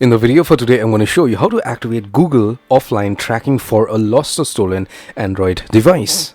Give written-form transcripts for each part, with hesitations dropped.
In the video for today, I'm going to show you how to activate Google offline tracking for a lost or stolen Android device.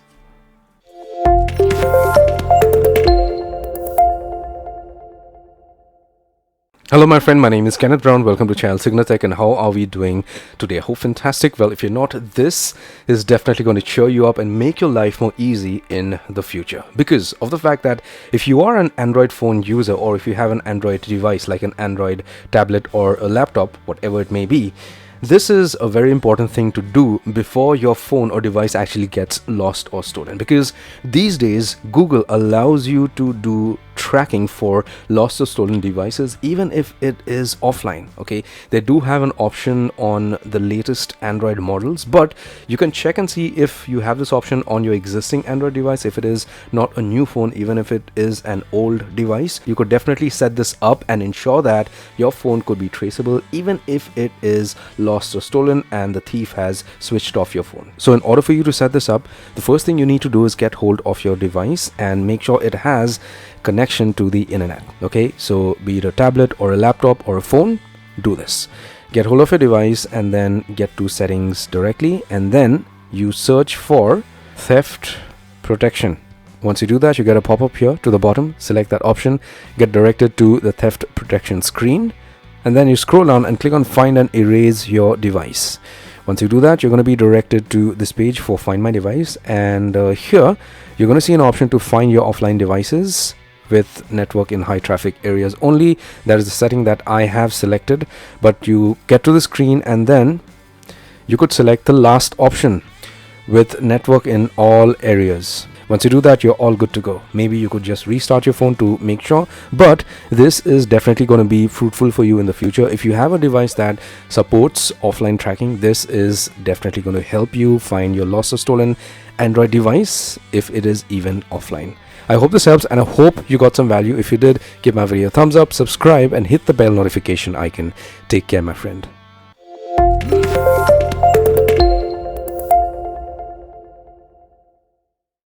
Hello my friend, my name is Kenneth Brown. Welcome to channel Signal Tech. And how are we doing today? I hope fantastic. Well, if you're not, this is definitely going to cheer you up and make your life more easy in the future, because of the fact that if you are an Android phone user, or if you have an Android device like an Android tablet or a laptop, whatever it may be, this is a very important thing to do before your phone or device actually gets lost or stolen, because these days Google allows you to do tracking for lost or stolen devices even if it is offline. Okay, they do have an option on the latest Android models, but you can check and see if you have this option on your existing Android device. If it is not a new phone, even if it is an old device, you could definitely set this up and ensure that your phone could be traceable even if it is lost or stolen and the thief has switched off your phone. So in order for you to set this up, the first thing you need to do is get hold of your device and make sure it has connection to the internet. Okay, so be it a tablet or a laptop or a phone, do this. Get hold of your device and then get to settings directly, and then you search for theft protection. Once you do that, you get a pop-up here to the bottom. Select that option, get directed to the theft protection screen, and then you scroll down and click on find and erase your device. Once you do that, you're going to be directed to this page for find my device, and here you're going to see an option to find your offline devices with network in high traffic areas only. That is the setting that I have selected, but you get to the screen and then you could select the last option with network in all areas. Once you do that, you're all good to go. Maybe you could just restart your phone to make sure, but this is definitely going to be fruitful for you in the future. If you have a device that supports offline tracking, this is definitely going to help you find your lost or stolen Android device if it is even offline. I hope this helps, and I hope you got some value. If you did, give my video a thumbs up, subscribe, and hit the bell notification icon. Take care, my friend.